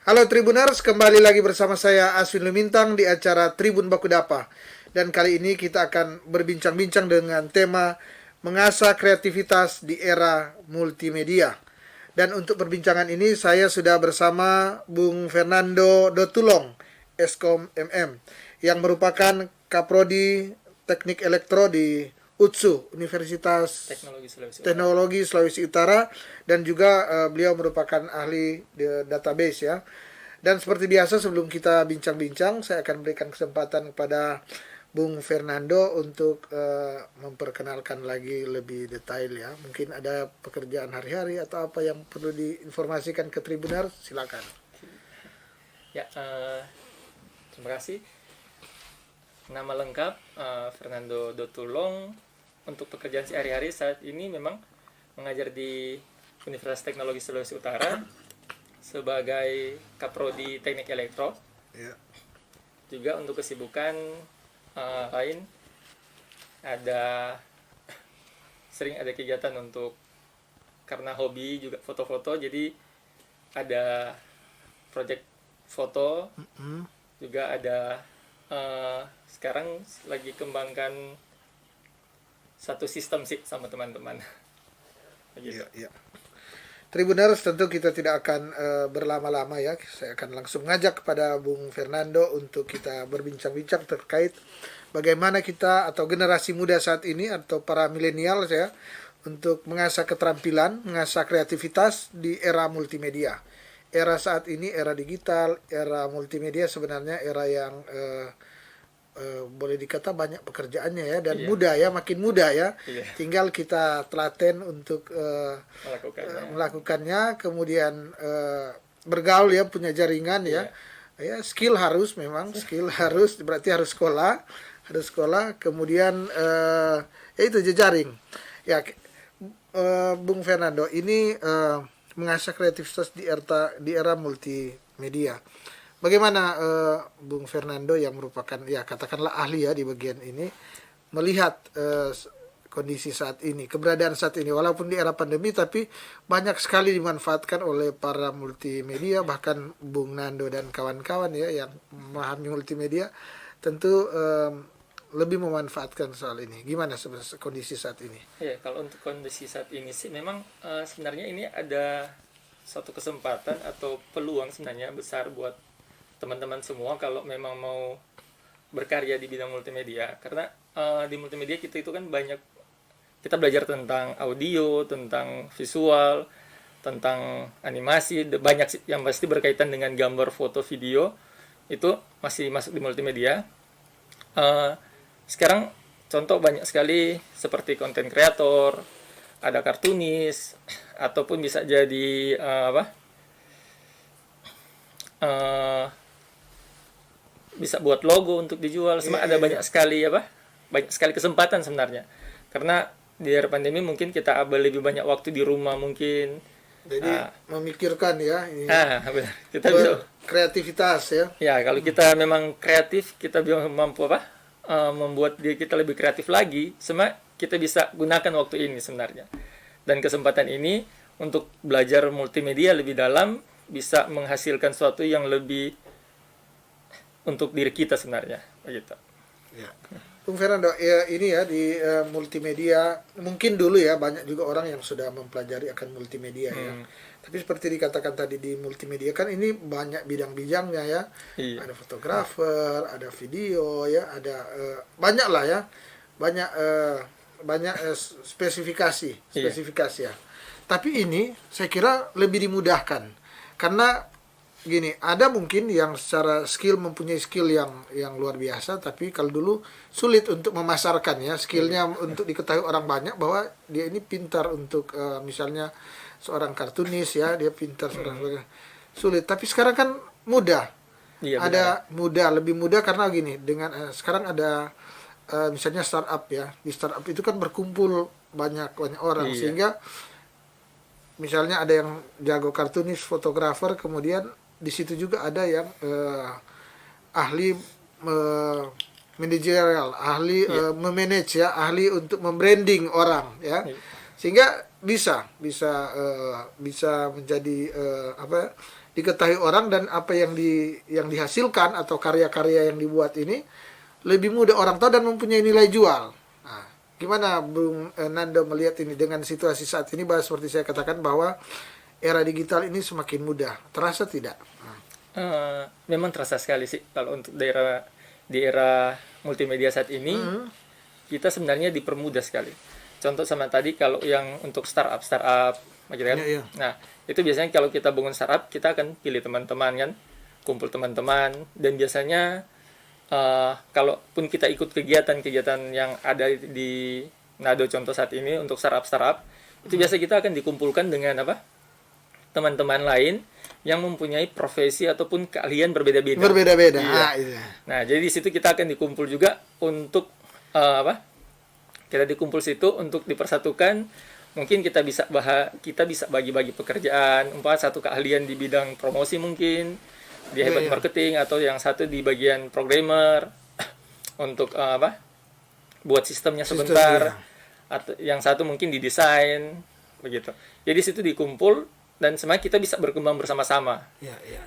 Halo Tribuners, kembali lagi bersama saya Aswin Lumintang di acara Tribun Bakudapa. Dan kali ini kita akan berbincang-bincang dengan tema mengasah kreativitas di era multimedia. Dan untuk perbincangan ini saya sudah bersama Bung Fernando Dotulong, Eskom MM, yang merupakan Kaprodi Teknik Elektro di UTSU, Universitas Teknologi Sulawesi Utara, dan juga beliau merupakan ahli database ya. Dan seperti biasa sebelum kita bincang-bincang, saya akan berikan kesempatan kepada Bung Fernando untuk memperkenalkan lagi lebih detail ya. Mungkin ada pekerjaan hari-hari atau apa yang perlu diinformasikan ke Tribuner, silakan. Ya, terima kasih. Nama lengkap Fernando Dotulong. Untuk pekerjaan sehari-hari saat ini memang mengajar di Universitas Teknologi Sulawesi Utara sebagai Kaprodi Teknik Elektro. Ya. Juga untuk kesibukan lain sering ada kegiatan untuk karena hobi juga foto-foto, jadi ada proyek foto. Juga ada sekarang lagi kembangkan satu sistem sih sama teman-teman. Iya, iya. Tribuners, tentu kita tidak akan berlama-lama ya. Saya akan langsung ngajak kepada Bung Fernando untuk kita berbincang-bincang terkait bagaimana kita atau generasi muda saat ini atau para milenial ya untuk mengasah keterampilan, mengasah kreativitas di era multimedia. Era saat ini era digital, era multimedia sebenarnya era yang boleh dikata banyak pekerjaannya ya, dan mudah ya, makin mudah ya. Tinggal kita telaten untuk melakukannya, kemudian bergaul ya, punya jaringan ya. Ya, skill harus, memang skill harus, berarti harus sekolah, kemudian ya itu jejaring ya. Bung Fernando, ini mengasah kreativitas di era multimedia. Bagaimana Bung Fernando yang merupakan ya katakanlah ahli ya di bagian ini melihat kondisi saat ini, keberadaan saat ini, walaupun di era pandemi tapi banyak sekali dimanfaatkan oleh para multimedia, bahkan Bung Nando dan kawan-kawan ya yang memahami multimedia tentu lebih memanfaatkan soal ini. Gimana sebenarnya kondisi saat ini? Ya, kalau untuk kondisi saat ini sih memang sebenarnya ini ada suatu kesempatan atau peluang sebenarnya besar buat teman-teman semua kalau memang mau berkarya di bidang multimedia, karena di multimedia kita itu kan banyak, kita belajar tentang audio, tentang visual, tentang animasi, banyak yang pasti berkaitan dengan gambar, foto, video, itu masih masuk di multimedia. Sekarang contoh banyak sekali seperti konten kreator, ada kartunis, ataupun bisa jadi bisa buat logo untuk dijual. Ada banyak sekali kesempatan sebenarnya, karena di era pandemi mungkin kita lebih banyak waktu di rumah mungkin, jadi memikirkan ya ini benar. Kita bisa kreativitas ya. Ya, kalau kita memang kreatif, kita bisa mampu membuat diri kita lebih kreatif lagi. Kita bisa gunakan waktu ini sebenarnya, dan kesempatan ini untuk belajar multimedia lebih dalam bisa menghasilkan sesuatu yang lebih untuk diri kita sebenarnya, begitu. Ya. Bung Fernando, ya ini ya di multimedia mungkin dulu ya banyak juga orang yang sudah mempelajari akan multimedia ya. Tapi seperti dikatakan tadi, di multimedia kan ini banyak bidang-bidangnya ya. Ada fotografer, ada video ya, ada banyak lah ya, banyak spesifikasi ya. Tapi ini saya kira lebih dimudahkan karena gini, ada mungkin yang secara skill mempunyai skill yang luar biasa, tapi kalau dulu sulit untuk memasarkan ya skillnya untuk diketahui orang banyak bahwa dia ini pintar untuk misalnya seorang kartunis ya, dia pintar sulit. Tapi sekarang kan mudah. Iya, ada mudah, lebih mudah karena gini, dengan sekarang ada misalnya startup ya. Di startup itu kan berkumpul banyak orang, sehingga misalnya ada yang jago kartunis, fotografer, kemudian di situ juga ada yang ahli manajerial, ahli memanage ya, ahli untuk membranding orang ya, sehingga bisa menjadi diketahui orang, dan apa yang dihasilkan atau karya-karya yang dibuat ini lebih mudah orang tahu dan mempunyai nilai jual. Nah, gimana Bung Nando melihat ini dengan situasi saat ini, bahwa seperti saya katakan bahwa era digital ini semakin mudah, terasa tidak? Memang terasa sekali sih kalau untuk di era multimedia saat ini. Kita sebenarnya dipermudah sekali. Contoh sama tadi kalau yang untuk startup gitu kan. Iya. Nah, itu biasanya kalau kita bangun startup, kita akan pilih teman-teman kan, kumpul teman-teman, dan biasanya kalaupun kita ikut kegiatan-kegiatan yang ada di Nado contoh saat ini untuk startup, itu biasa kita akan dikumpulkan dengan teman-teman lain yang mempunyai profesi ataupun keahlian berbeda-beda. Iya. Iya. Nah, jadi di situ kita akan dikumpul juga untuk kita dikumpul situ untuk dipersatukan. Mungkin kita bisa bagi-bagi pekerjaan, satu keahlian di bidang promosi, mungkin di hebat marketing, atau yang satu di bagian programmer untuk buat sistemnya sebentar, atau yang satu mungkin di desain begitu. Jadi situ dikumpul dan semuanya kita bisa berkembang bersama-sama.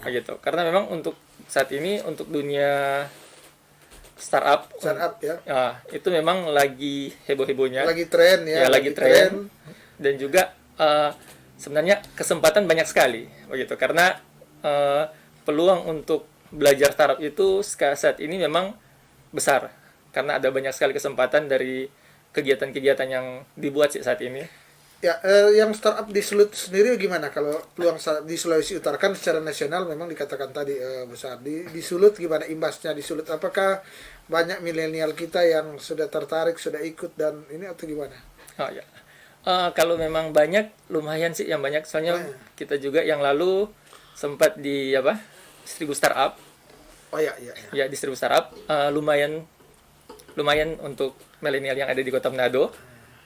Begitu. Karena memang untuk saat ini untuk dunia startup ya, itu memang lagi heboh-hebohnya, lagi tren ya, lagi tren. Dan juga sebenarnya kesempatan banyak sekali begitu, karena peluang untuk belajar startup itu saat ini memang besar, karena ada banyak sekali kesempatan dari kegiatan-kegiatan yang dibuat saat ini. Ya, yang startup di Sulut sendiri gimana? Kalau peluang di Sulawesi Utara kan secara nasional memang dikatakan tadi besar. Di Sulut gimana imbasnya di Sulut? Apakah banyak milenial kita yang sudah tertarik, sudah ikut dan ini, atau gimana? Oh ya, kalau memang banyak, lumayan sih yang banyak. Soalnya kita juga yang lalu sempat di distribu startup. Oh ya. Ya, distribu startup lumayan untuk milenial yang ada di Kota Manado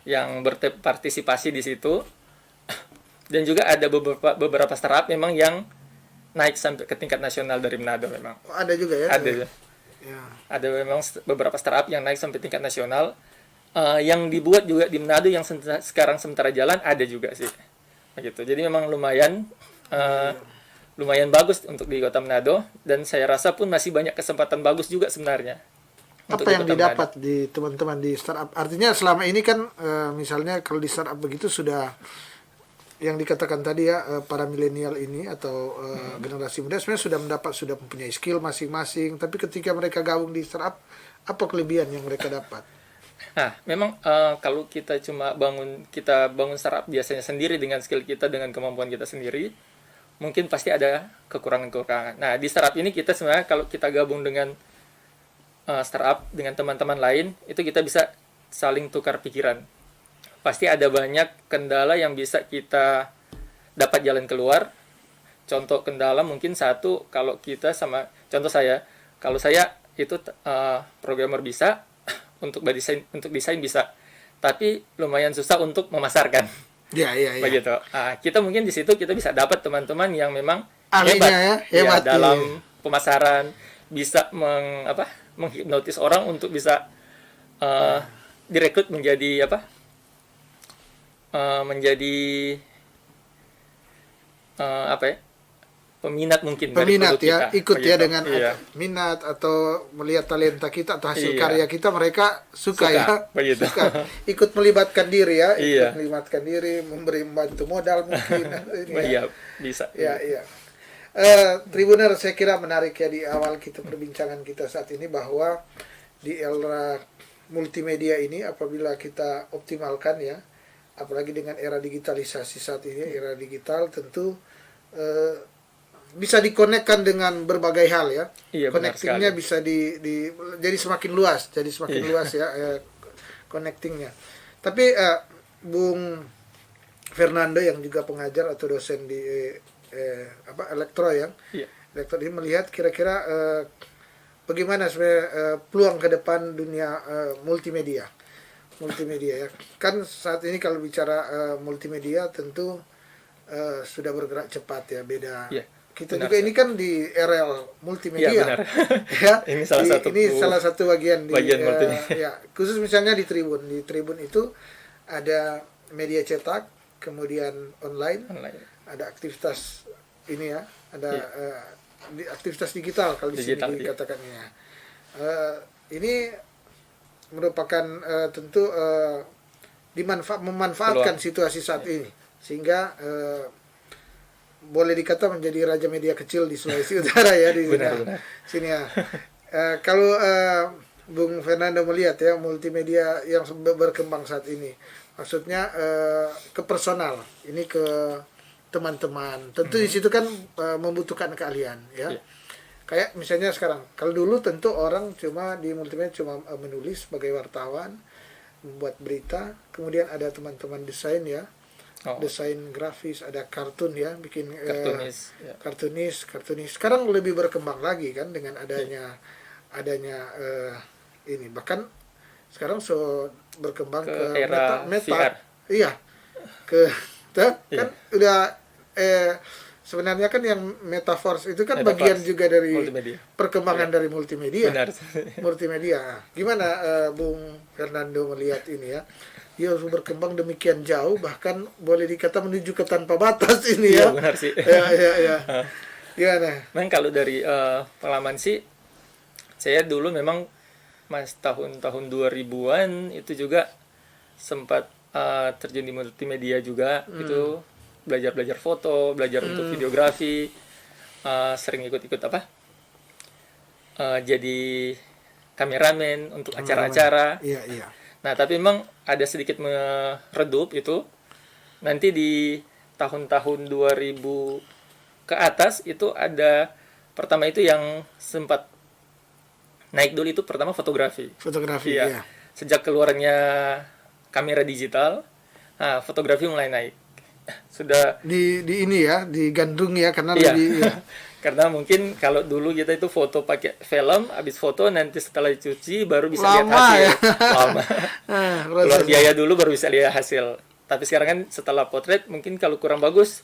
yang berpartisipasi di situ. Dan juga ada beberapa startup memang yang naik sampai ke tingkat nasional dari Manado memang. Oh, ada juga ya? Ada. Ya. Ada memang beberapa startup yang naik sampai tingkat nasional. Yang dibuat juga di Manado yang sekarang sementara jalan ada juga sih. Begitu. Jadi memang lumayan bagus untuk di Kota Manado, dan saya rasa pun masih banyak kesempatan bagus juga sebenarnya. Apa yang didapat di teman-teman di startup? Artinya selama ini kan misalnya kalau di startup begitu sudah yang dikatakan tadi ya, para milenial ini atau generasi muda sebenarnya sudah mempunyai skill masing-masing, tapi ketika mereka gabung di startup, apa kelebihan yang mereka dapat? Nah, memang kalau kita bangun startup biasanya sendiri dengan skill kita, dengan kemampuan kita sendiri, mungkin pasti ada kekurangan-kekurangan. Nah, di startup ini kita sebenarnya kalau kita gabung dengan startup dengan teman-teman lain, itu kita bisa saling tukar pikiran. Pasti ada banyak kendala yang bisa kita dapat jalan keluar. Contoh kendala mungkin satu, kalau kita contoh saya, kalau saya itu programmer bisa, untuk desain bisa, tapi lumayan susah untuk memasarkan. Ya. Begitu. Kita mungkin di situ kita bisa dapat teman-teman yang memang hebat dalam pemasaran, bisa menghipnotis orang untuk bisa direkrut menjadi peminat mungkin dari produk ya kita. ikut ya dengan minat atau melihat talenta kita atau hasil karya kita, mereka suka suka ikut melibatkan diri ya, melibatkan diri, membantu modal mungkin. Bisa. Iya. Tribuner, saya kira menarik ya di awal perbincangan kita saat ini, bahwa di era multimedia ini apabila kita optimalkan ya, apalagi dengan era digitalisasi saat ini, era digital tentu bisa dikonekkan dengan berbagai hal ya. Connectingnya bisa jadi semakin luas, luas ya connectingnya. Tapi Bung Fernando yang juga pengajar atau dosen di elektro ya. Elektro ini melihat kira-kira bagaimana sebenarnya peluang ke depan dunia multimedia ya. Kan saat ini kalau bicara multimedia tentu sudah bergerak cepat ya, beda. Kita benar, juga ini kan di era multimedia. Ya, ini salah satu bagian multimedia. Khusus misalnya di Tribun. Di Tribun itu ada media cetak, kemudian online. Ada aktivitas ini ya, ada Iya. aktivitas digital kalau di Digital, sini iya. dikatakannya. Ini merupakan tentu memanfaatkan Peluang. situasi saat ini sehingga boleh dikata menjadi raja media kecil di Sulawesi Utara ya di Benar. sini ya. Kalau Bung Fernando melihat ya multimedia yang berkembang saat ini, maksudnya ke personal, ini ke teman-teman. Tentu di situ kan membutuhkan keahlian ya. Iya. Kayak misalnya sekarang, kalau dulu tentu orang cuma di multimedia cuma menulis sebagai wartawan, membuat berita, kemudian ada teman-teman desain ya, desain grafis, ada kartun ya, bikin Kartunis. Ya. kartunis. Sekarang lebih berkembang lagi kan dengan adanya ini, bahkan sekarang berkembang Ke ke era meta, VR. iya, ke kan Iya. udah sebenarnya kan yang metaverse itu kan Metaverse, bagian juga dari multimedia. perkembangan dari multimedia. Benar. Multimedia. Gimana Bung Fernando melihat ini ya? Dia berkembang demikian jauh, bahkan boleh dikata menuju ke tanpa batas ini Iya, ya. benar sih. Ya. Gimana? Memang kalau dari pengalaman sih, saya dulu memang tahun 2000-an itu juga sempat terjun di multimedia juga. Itu belajar foto, belajar untuk videografi, sering ikut-ikut jadi kameramen untuk acara-acara. Iya. Nah, tapi memang ada sedikit meredup itu. Nanti di tahun-tahun 2000 ke atas itu ada pertama itu yang sempat naik dulu itu pertama fotografi. Fotografi Iya. ya. Sejak keluarnya kamera digital, fotografi mulai naik. Sudah Di ini ya, digandung ya karena iya. lebih ya. Karena mungkin kalau dulu kita itu foto pakai film, habis foto nanti setelah dicuci baru bisa lihat Lama hasil. ya. Lama. Keluar Prosesnya. biaya dulu baru bisa lihat hasil. Tapi sekarang kan setelah potret mungkin kalau kurang bagus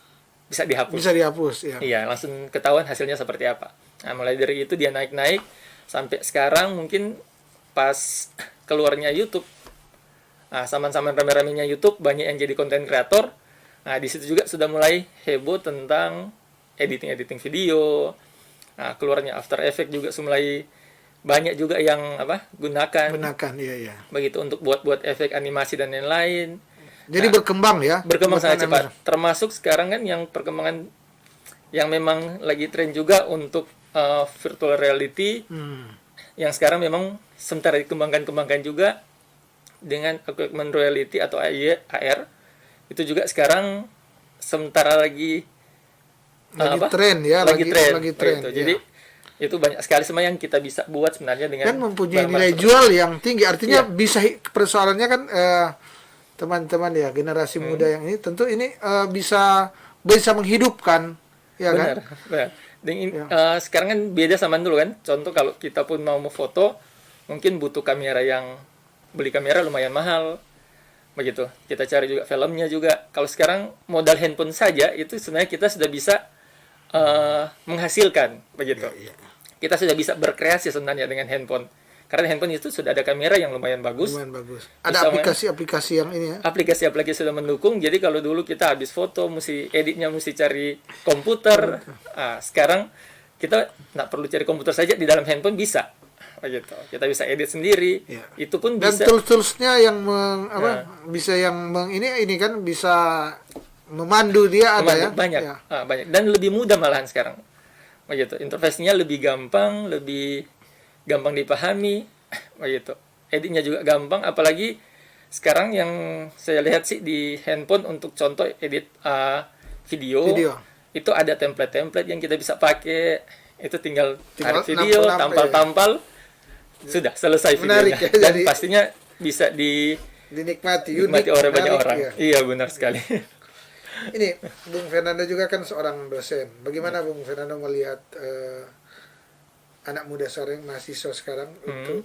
bisa dihapus. Bisa dihapus ya. Iya, langsung ketahuan hasilnya seperti apa. Nah, mulai dari itu dia naik-naik sampai sekarang mungkin pas keluarnya YouTube. Nah, sama-sama rame-ramenya YouTube banyak yang jadi konten kreator. Nah, di situ juga sudah mulai heboh tentang editing video. Nah, keluarnya After Effects juga mulai banyak juga yang gunakan. Iya. Begitu untuk buat efek animasi dan lain-lain. Jadi berkembang ya. Berkembang sangat Bukan cepat. Termasuk sekarang kan yang perkembangan yang memang lagi tren juga untuk virtual reality. Yang sekarang memang sementara dikembangkan juga dengan augmented reality atau AR. Itu juga sekarang sementara lagi tren ya, lagi tren. Gitu. Jadi itu banyak sekali semua yang kita bisa buat sebenarnya dengan Kan mempunyai bahan-bahan nilai seperti jual yang tinggi. Artinya Iya. bisa persoalannya kan teman-teman ya generasi muda yang ini tentu ini bisa menghidupkan ya benar, kan? benar. Sekarang kan beda sama dulu kan. Contoh kalau kita pun mau foto, mungkin butuh kamera yang beli kamera lumayan mahal. Begitu. Kita cari juga filmnya juga. Kalau sekarang modal handphone saja itu sebenarnya kita sudah bisa menghasilkan begitu. Iya. Kita sudah bisa berkreasi sebenarnya dengan handphone. Karena handphone itu sudah ada kamera yang lumayan bagus. Lumayan bagus. Ada aplikasi-aplikasi yang ini ya. Aplikasi-aplikasi sudah mendukung. Jadi kalau dulu kita habis foto, editnya mesti cari komputer. Sekarang kita nggak perlu cari komputer saja, di dalam handphone bisa. Begitu. Kita bisa edit sendiri. Ya. Itu pun Dan bisa. tools-toolsnya yang bisa yang ini kan bisa memandu dia ada ya. Banyak. Ya. Banyak. Dan lebih mudah malahan sekarang. Begitu. Interface-nya lebih gampang, lebih gampang dipahami, begitu. Editnya juga gampang, apalagi sekarang yang saya lihat sih di handphone untuk contoh edit video. Itu ada template-template yang kita bisa pakai. Itu tinggal tarik video, tampal-tampal, sudah selesai Menarik videonya. ya, Dan jadi pastinya bisa dinikmati oleh banyak orang. Ya. Iya, benar sekali. Ini Bung Fernando juga kan seorang dosen. Bagaimana Bung Fernando melihat anak muda sekarang, mahasiswa sekarang untuk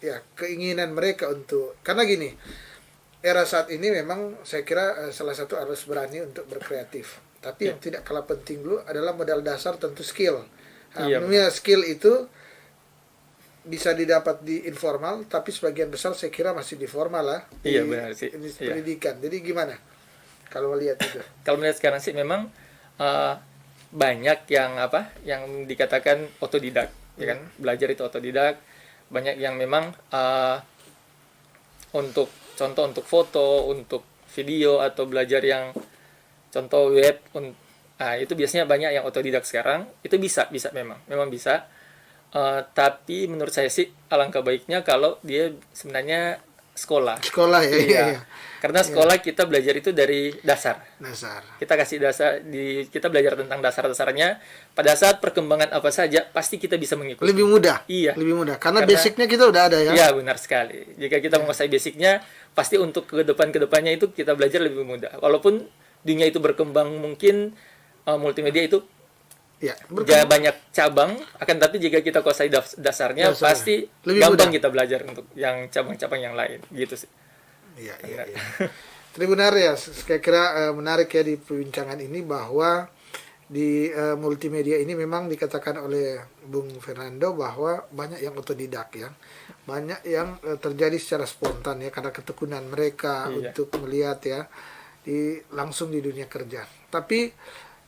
ya keinginan mereka untuk, karena gini, era saat ini memang saya kira salah satu harus berani untuk berkreatif. Tapi yang tidak kalah penting dulu adalah modal dasar, tentu skill. Skill itu bisa didapat di informal, tapi sebagian besar saya kira masih di formal lah. Iya, benar sih. Pendidikan. Jadi gimana kalau melihat itu? Kalau melihat sekarang sih memang banyak yang apa yang dikatakan otodidak, ya kan, belajar itu otodidak. Banyak yang memang untuk contoh untuk foto, untuk video, atau belajar yang contoh web, itu biasanya banyak yang otodidak sekarang. Itu bisa memang bisa. Tapi menurut saya sih alangkah baiknya kalau dia sebenarnya sekolah. Sekolah ya. Iya. Iya. Karena sekolah kita belajar itu dari dasar. Dasar. Kita kasih dasar, kita belajar tentang dasar-dasarnya. Pada saat perkembangan apa saja pasti kita bisa mengikuti. Lebih mudah. Iya. Lebih mudah. Karena basicnya kita udah ada ya. Iya, benar sekali. Jika kita menguasai basicnya, pasti untuk ke depannya itu kita belajar lebih mudah. Walaupun dunia itu berkembang, mungkin multimedia itu Ya, banyak cabang, akan tapi jika kita kuasai dasarnya, pasti lebih gampang mudah kita belajar untuk yang cabang-cabang yang lain, gitu sih. Iya. Tribunar ya, saya kira menarik ya di perbincangan ini bahwa di multimedia ini memang dikatakan oleh Bung Fernando bahwa banyak yang otodidak ya, banyak yang terjadi secara spontan ya karena ketekunan mereka untuk melihat ya langsung di dunia kerja. Tapi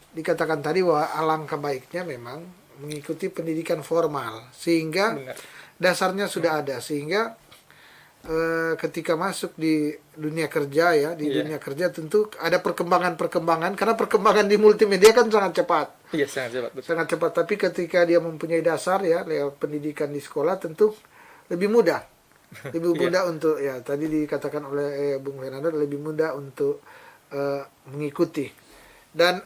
dikatakan tadi bahwa alangkah baiknya memang mengikuti pendidikan formal sehingga dasarnya sudah ada, sehingga ketika masuk di dunia kerja ya, dunia kerja tentu ada perkembangan karena perkembangan di multimedia kan sangat cepat. Iya, sangat cepat. Betul. Sangat cepat, tapi ketika dia mempunyai dasar ya lewat pendidikan di sekolah tentu lebih mudah. Lebih mudah untuk ya tadi dikatakan oleh Bung Fernando, lebih mudah untuk mengikuti. Dan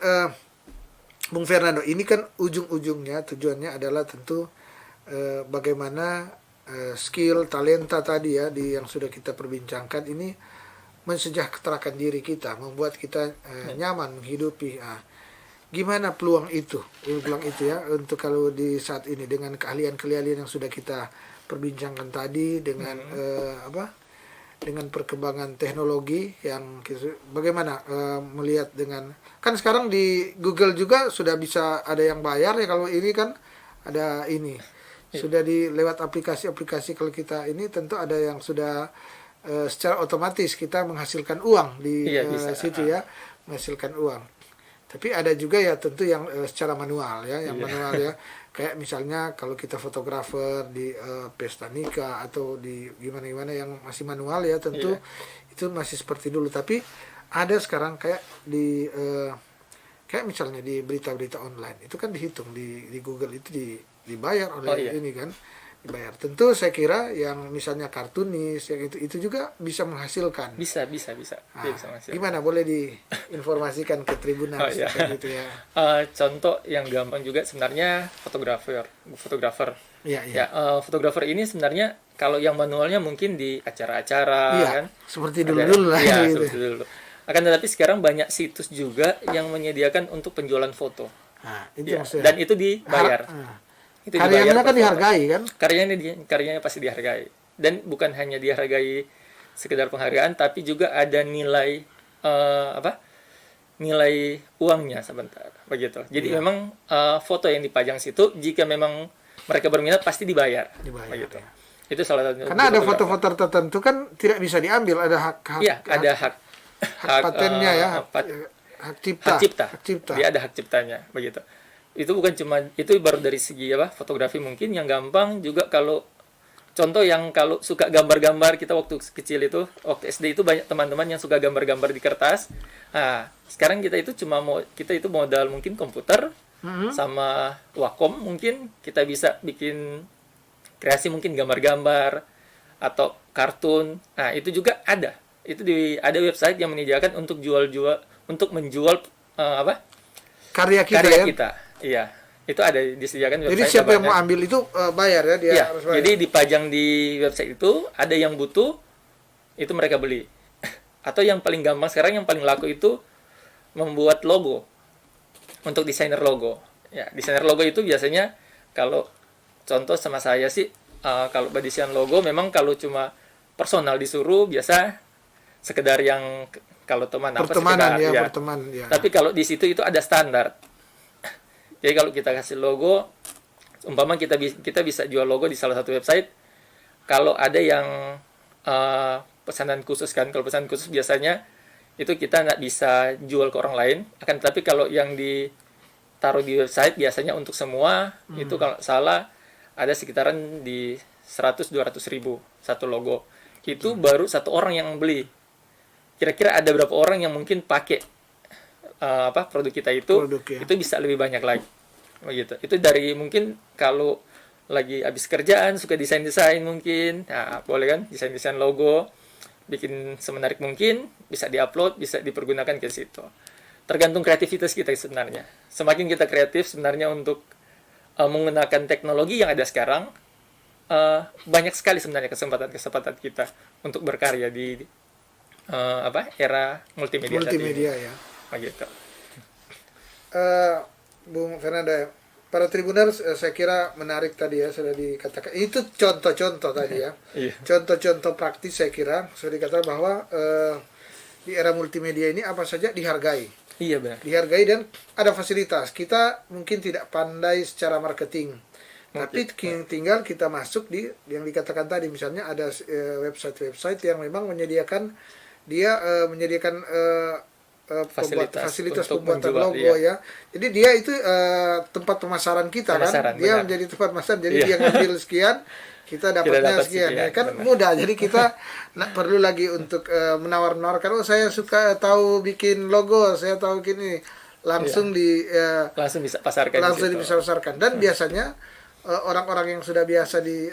Bung Fernando, ini kan ujung-ujungnya tujuannya adalah tentu bagaimana skill, talenta tadi ya yang sudah kita perbincangkan ini mensejahterakan diri kita, membuat kita nyaman menghidupi. Gimana peluang itu ya untuk kalau di saat ini dengan keahlian-keahlian yang sudah kita perbincangkan tadi dengan dengan perkembangan teknologi yang bagaimana melihat dengan kan sekarang di Google juga sudah bisa ada yang bayar ya, kalau ini kan ada ini sudah lewat aplikasi-aplikasi. Kalau kita ini tentu ada yang sudah secara otomatis kita menghasilkan uang di situ ya, menghasilkan uang. Tapi ada juga ya tentu yang secara manual ya, manual ya. Kayak misalnya kalau kita fotografer di pesta nikah atau di gimana-gimana yang masih manual ya, tentu itu masih seperti dulu. Tapi ada sekarang kayak di kayak misalnya di berita-berita online itu kan dihitung di Google itu dibayar oleh ini kan, dibayar. Tentu saya kira yang misalnya kartunis yang itu juga bisa menghasilkan. Bisa. Dia bisa menghasilkan. Gimana, boleh diinformasikan ke Tribunal gitu ya. Contoh yang gampang juga sebenarnya fotografer. Fotografer ini sebenarnya kalau yang manualnya mungkin di acara-acara kan. Seperti dulu lah. Iya, gitu. seperti dulu. Akan tetapi sekarang banyak situs juga yang menyediakan untuk penjualan foto. Itu dan itu dibayar. Itu karyanya kan dihargai kan? Karyanya pasti dihargai. Dan bukan hanya dihargai sekedar penghargaan, tapi juga ada nilai nilai uangnya sebentar begitu. Jadi memang foto yang dipajang situ jika memang mereka berminat pasti dibayar begitu. Ya. Itu salah satu. Karena ada foto-foto tertentu kan tidak bisa diambil, ada hak. Iya, ada hak patennya ya, hak cipta. Dia ada hak ciptanya begitu. Itu bukan cuma itu, baru dari segi fotografi mungkin yang gampang juga. Kalau contoh yang kalau suka gambar-gambar, kita waktu kecil itu, waktu SD itu banyak teman-teman yang suka gambar-gambar di kertas. Sekarang kita itu modal mungkin komputer sama Wacom, mungkin kita bisa bikin kreasi mungkin gambar-gambar atau kartun. Itu juga ada. Itu ada website yang menyediakan untuk menjual karya kita. Iya, itu ada disediakan website. Jadi siapa yang mau ambil itu bayar ya, dia harus bayar. Jadi dipajang di website itu, ada yang butuh itu mereka beli. Atau yang paling gampang sekarang, yang paling laku itu membuat logo. Untuk desainer logo. Ya, desainer logo itu biasanya kalau contoh sama saya sih, kalau desain logo memang kalau cuma personal disuruh biasa sekedar yang kalau pertemanan ya. Tapi kalau di situ itu ada standar. Jadi kalau kita kasih logo, umpama kita bisa jual logo di salah satu website. Kalau ada yang pesanan khusus kan, kalau pesanan khusus biasanya itu kita nggak bisa jual ke orang lain. Akan tetapi kalau yang taruh di website biasanya untuk semua itu kalau salah ada sekitaran di 100-200 ribu satu logo. Itu baru satu orang yang beli. Kira-kira ada berapa orang yang mungkin pakai produk kita itu? Produk, ya. Itu bisa lebih banyak lagi. Begitu. Itu dari mungkin kalau lagi habis kerjaan suka desain-desain mungkin, nah, boleh kan desain-desain logo, bikin semenarik mungkin, bisa diupload, bisa dipergunakan ke situ. Tergantung kreativitas kita sebenarnya. Semakin kita kreatif sebenarnya untuk menggunakan teknologi yang ada sekarang, banyak sekali sebenarnya kesempatan-kesempatan kita untuk berkarya di era multimedia tadi. Ya. Begitu. Bung Fernanda, para Tribuners, saya kira menarik tadi ya, sudah dikatakan. Itu contoh-contoh tadi ya. Iya. Contoh-contoh praktis saya kira sudah dikatakan bahwa di era multimedia ini apa saja dihargai. Iya benar. Dihargai dan ada fasilitas. Kita mungkin tidak pandai secara marketing, tapi tinggal kita masuk di yang dikatakan tadi, misalnya ada website-website yang memang menyediakan fasilitas pembuatan menjual, logo, ya. Jadi dia itu tempat pemasaran kita, kan. Dia benar. menjadi tempat pemasaran. Jadi dia ngambil sekian, kita dapatnya sekian. Ya, kan benar. mudah. Jadi kita nggak perlu lagi untuk menawar-nawarkan, oh saya suka tahu bikin logo, saya tahu gini, langsung langsung bisa pasarkan. Langsung bisa pasarkan. Dan biasanya orang-orang yang sudah biasa di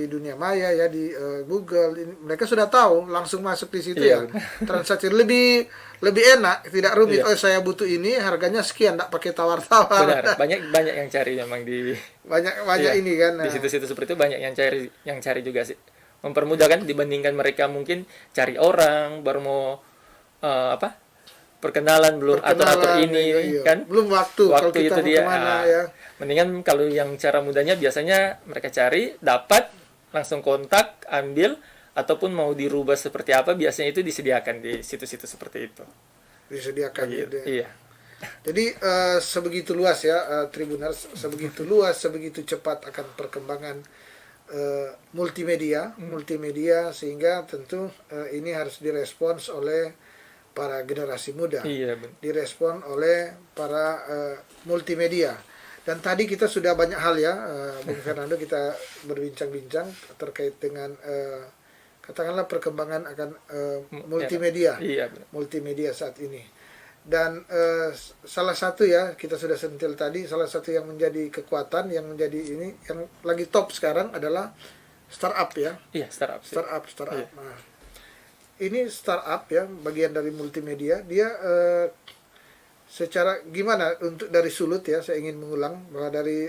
dunia maya ya, di Google ini, mereka sudah tahu, langsung masuk di situ, ya. Transaksi lebih enak, tidak rumit. Oh saya butuh ini, harganya sekian, tidak pakai tawar-tawar. Benar, banyak yang cari memang di banyak ini kan. Di situ-situ seperti itu banyak yang cari juga sih. Mempermudahkan dibandingkan mereka mungkin cari orang baru mau perkenalan belum atur ini, kan belum waktu kalau kita itu mau dia kemana, ya. Mendingan kalau yang cara mudahnya biasanya mereka cari, dapat, langsung kontak, ambil, ataupun mau dirubah seperti apa biasanya itu disediakan di situ-situ seperti itu. Disediakan. Iya. Jadi sebegitu luas ya, Tribuners, sebegitu luas, sebegitu cepat akan perkembangan multimedia sehingga tentu ini harus direspons oleh para generasi muda. Iya, benar. Direspon oleh para multimedia. Dan tadi kita sudah banyak hal ya, Bung Fernando, kita berbincang-bincang terkait dengan katakanlah perkembangan akan multimedia. Iya, benar. Multimedia saat ini. Dan salah satu ya, kita sudah sentil tadi, salah satu yang menjadi kekuatan, yang menjadi ini, yang lagi top sekarang adalah startup ya. Iya, startup. Startup. Iya. Nah, ini startup ya, bagian dari multimedia. Dia secara gimana untuk dari Sulut ya, saya ingin mengulang bahwa dari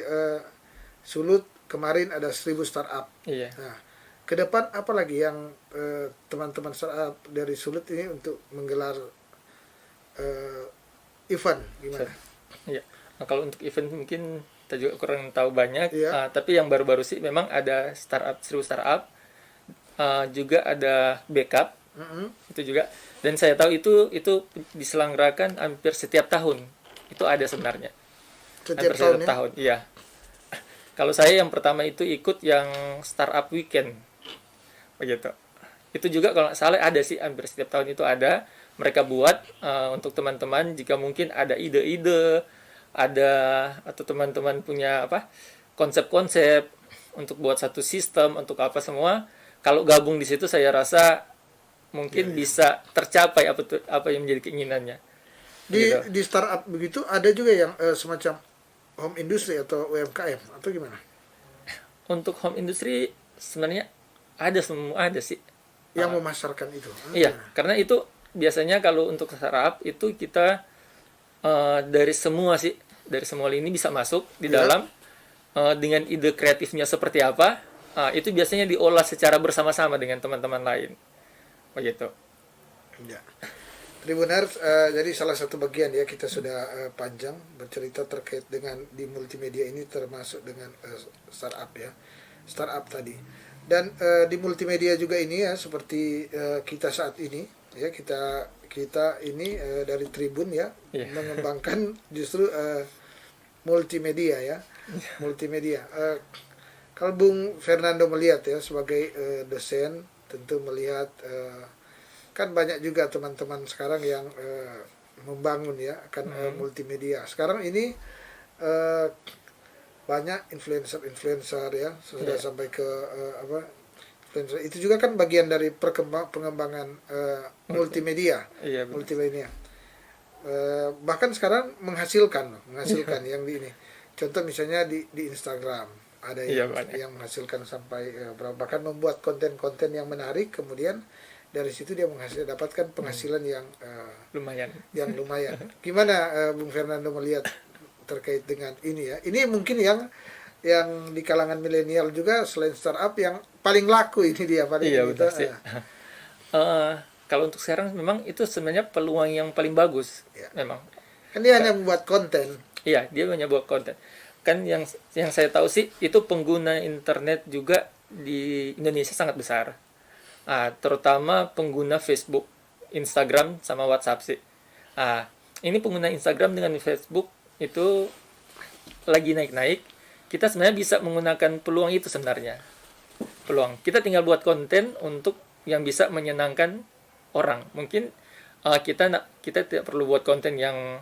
Sulut kemarin ada 1000 startup. Iya. Nah, ke depan apa lagi yang teman-teman startup dari Sulut ini untuk menggelar event gimana? Iya. Nah, kalau untuk event mungkin kita juga kurang tahu banyak, Iya. tapi yang baru-baru sih memang ada startup, 1000 startup, juga ada backup, itu juga. Dan saya tahu itu diselenggarakan hampir setiap tahun. Itu ada sebenarnya. Setiap tahun, iya. Kalau saya yang pertama itu ikut yang startup weekend, begitu. Itu juga kalau nggak salah ada sih, hampir setiap tahun itu ada. Mereka buat untuk teman-teman jika mungkin ada ide-ide, atau teman-teman punya konsep-konsep untuk buat satu sistem untuk apa semua. Kalau gabung di situ saya rasa mungkin bisa tercapai apa yang menjadi keinginannya. Di startup begitu ada juga yang semacam home industry atau UMKM atau gimana? Untuk home industry sebenarnya ada sih yang memasarkan itu. Iya, karena itu biasanya kalau untuk startup itu kita dari semua lini bisa masuk di dalam dengan ide kreatifnya seperti apa, itu biasanya diolah secara bersama-sama dengan teman-teman lain. Begitu. Ya. Tribuners, jadi salah satu bagian ya, kita sudah panjang bercerita terkait dengan di multimedia ini, termasuk dengan startup ya, startup tadi. Dan di multimedia juga ini ya, seperti kita saat ini ya, kita ini dari Tribun ya, mengembangkan justru multimedia ya, multimedia. Kalau Bung Fernando melihat ya sebagai dosen, tentu melihat kan banyak juga teman-teman sekarang yang membangun ya akan multimedia. Sekarang ini eh, banyak influencer ya sudah sampai ke influencer. Itu juga kan bagian dari pengembangan multimedia. Iya, benar. Multimedia. Bahkan sekarang menghasilkan yang di ini. Contoh misalnya di Instagram ada yang menghasilkan sampai bahkan membuat konten-konten yang menarik, kemudian dari situ dia dapatkan penghasilan yang lumayan. Yang lumayan. Gimana Bung Fernando melihat terkait dengan ini ya? Ini mungkin yang di kalangan milenial juga selain startup yang paling laku ini dia paling. Iya, betul sih. Kalau untuk sekarang memang itu sebenarnya peluang yang paling bagus. Ya. Memang. Kan dia hanya membuat konten. Iya, dia hanya buat konten. Kan yang saya tahu sih itu pengguna internet juga di Indonesia sangat besar. Terutama pengguna Facebook, Instagram sama WhatsApp sih. Ini pengguna Instagram dengan Facebook itu lagi naik-naik. Kita sebenarnya bisa menggunakan peluang itu sebenarnya. Peluang. Kita tinggal buat konten untuk yang bisa menyenangkan orang. Mungkin kita tidak perlu buat konten yang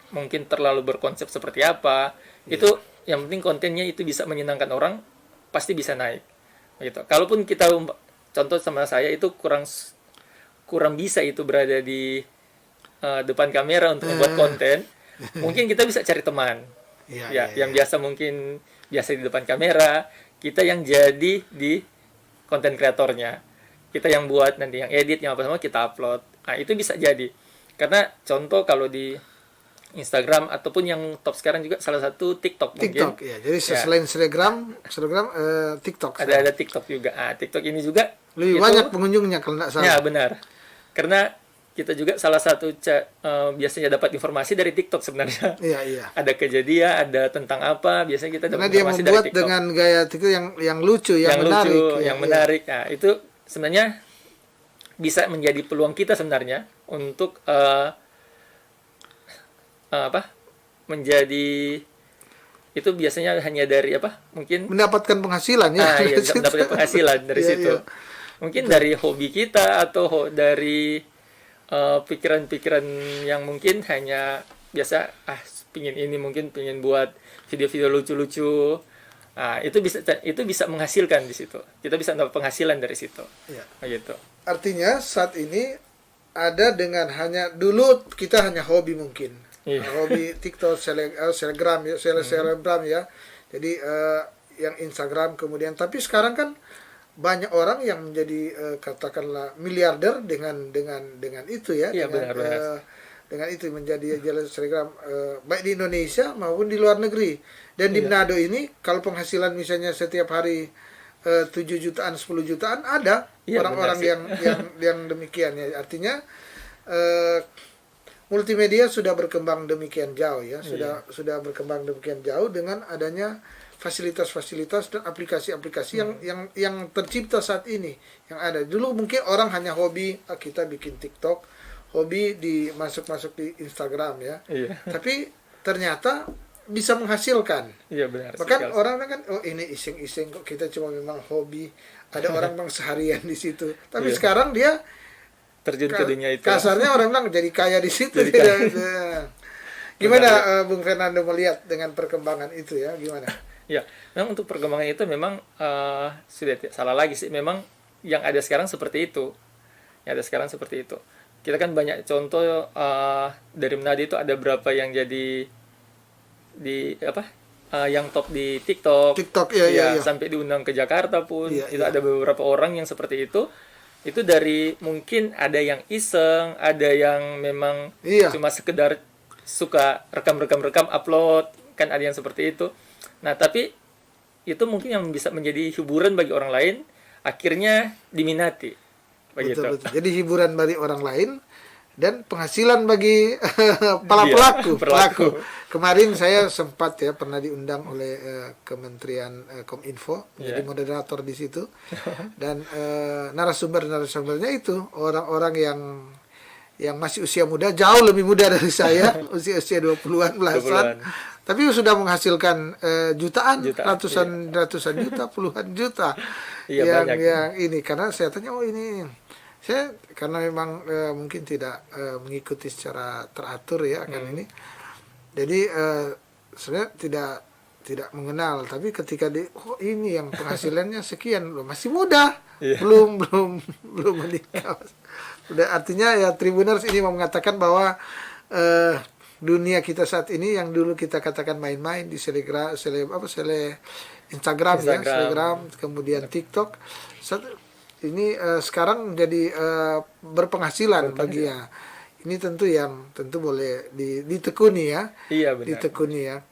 mungkin terlalu berkonsep seperti apa. Itu yang penting kontennya itu bisa menyenangkan orang, pasti bisa naik. Gitu. Kalaupun kita contoh sama saya itu kurang bisa itu berada di depan kamera untuk membuat konten, mungkin kita bisa cari teman. Yang biasa mungkin biasa di depan kamera, kita yang jadi di konten kreatornya. Kita yang buat nanti yang edit yang apa semua kita upload. Itu bisa jadi. Karena contoh kalau di Instagram ataupun yang top sekarang juga salah satu TikTok mungkin. Ya. Jadi selain Instagram TikTok. Ada TikTok juga. TikTok ini juga lebih banyak pengunjungnya kalau tidak salah. Ya, benar. Karena kita juga salah satu biasanya dapat informasi dari TikTok sebenarnya. Iya. Ada kejadian, ada tentang apa, biasanya kita dapat informasi dari TikTok. Karena dia membuat dengan gaya TikTok yang lucu, yang menarik. Yang menarik. Itu sebenarnya bisa menjadi peluang kita sebenarnya untuk menjadi itu biasanya hanya dari mungkin mendapatkan penghasilan ya. Mendapatkan penghasilan dari situ. Mungkin dari hobi kita atau dari pikiran-pikiran yang mungkin hanya biasa pingin buat video-video lucu-lucu. Itu bisa menghasilkan di situ. Kita bisa dapat penghasilan dari situ. Gitu. Artinya saat ini ada dengan hanya dulu kita hanya hobi mungkin. Hobi TikTok, selebgram ya. Jadi yang Instagram kemudian, tapi sekarang kan banyak orang yang menjadi katakanlah miliarder dengan itu ya. Iya, benar. Dengan itu menjadi jalan selebgram baik di Indonesia maupun di luar negeri. Dan di Manado ini kalau penghasilan misalnya setiap hari 7 jutaan, 10 jutaan ada orang-orang yang demikian ya. Artinya multimedia sudah berkembang demikian jauh ya, sudah berkembang demikian jauh dengan adanya fasilitas-fasilitas dan aplikasi-aplikasi yang tercipta saat ini yang ada. Dulu mungkin orang hanya hobi kita bikin TikTok, hobi masuk di Instagram ya. Tapi ternyata bisa menghasilkan. Iya, benar. Bahkan orang kan ini iseng-iseng kok, kita cuma memang hobi. Ada orang bang seharian di situ. Tapi sekarang dia terjun ke dunia itu. Kasarnya orang bilang jadi kaya di situ. Gimana Bung Fernando melihat dengan perkembangan itu ya? Gimana? Ya, memang untuk perkembangan itu memang sudah tidak salah lagi sih. Memang yang ada sekarang seperti itu. Kita kan banyak contoh dari Manado itu ada berapa yang jadi yang top di TikTok. Iya. Sampai diundang ke Jakarta pun. Iya. Ada beberapa orang yang seperti itu. Itu dari mungkin ada yang iseng, ada yang memang cuma sekedar suka rekam upload, kan ada yang seperti itu. Nah, tapi itu mungkin yang bisa menjadi hiburan bagi orang lain, akhirnya diminati. Betul. Jadi hiburan bagi orang lain dan penghasilan bagi pelaku. Kemarin saya sempat pernah diundang oleh Kementerian Kominfo menjadi moderator di situ. Dan narasumbernya itu orang-orang yang masih usia muda, jauh lebih muda dari saya, usia 20-an belasan. Tapi sudah menghasilkan jutaan, ratusan juta, puluhan juta. Yang ini karena saya tanya ini Saya karena memang mungkin tidak mengikuti secara teratur ya akan ini. Jadi sebenarnya tidak mengenal, tapi ketika ini yang penghasilannya sekian loh, masih muda, Iya. belum menikah. Udah artinya ya Tribuners ini mau mengatakan bahwa dunia kita saat ini yang dulu kita katakan main-main di Instagram ya, Telegram, kemudian TikTok, ini sekarang menjadi berpenghasilan bagi ya. Ini tentu boleh ditekuni ya, Iya benar. ditekuni ya.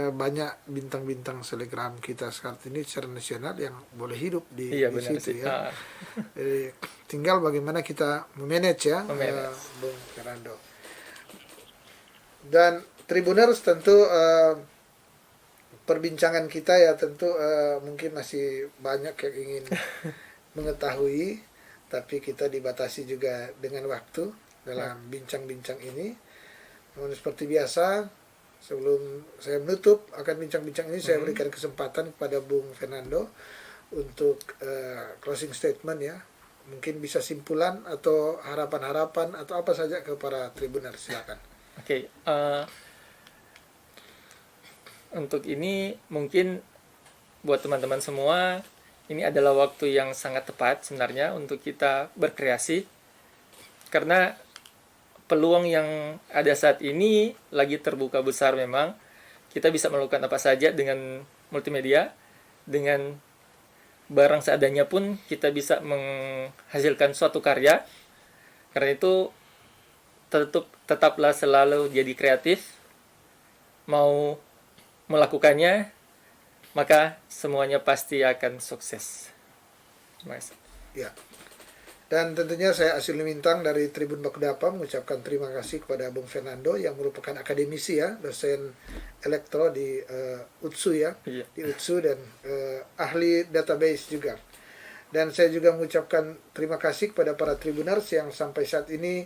Banyak bintang-bintang selebgram kita sekarang ini secara nasional yang boleh hidup di Iya benar situ sih. ya. Jadi, tinggal bagaimana kita memanage ya, Bung Fernando. Dan Tribuners tentu perbincangan kita ya tentu mungkin masih banyak yang ingin mengetahui, tapi kita dibatasi juga dengan waktu dalam bincang-bincang ini. Namun seperti biasa, sebelum saya menutup akan bincang-bincang ini, saya berikan kesempatan kepada Bung Fernando untuk closing statement ya. Mungkin bisa simpulan atau harapan-harapan atau apa saja ke para Tribuners, silakan. Oke, untuk ini mungkin buat teman-teman semua, ini adalah waktu yang sangat tepat sebenarnya untuk kita berkreasi, karena peluang yang ada saat ini lagi terbuka besar memang. Kita bisa melakukan apa saja dengan multimedia, dengan barang seadanya pun kita bisa menghasilkan suatu karya. Karena itu tetaplah selalu jadi kreatif, mau melakukannya, maka semuanya pasti akan sukses. Mas. Ya. Dan tentunya saya Asyul Lumintang dari Tribun Bakudapa mengucapkan terima kasih kepada Bung Fernando yang merupakan akademisi ya, dosen elektro di UTSU ya, Iya. di UTSU dan ahli database juga. Dan saya juga mengucapkan terima kasih kepada para Tribuners yang sampai saat ini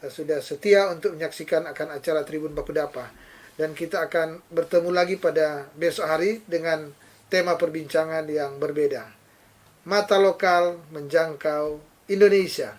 sudah setia untuk menyaksikan akan acara Tribun Bakudapa. Dan kita akan bertemu lagi pada besok hari dengan tema perbincangan yang berbeda. Mata lokal menjangkau Indonesia.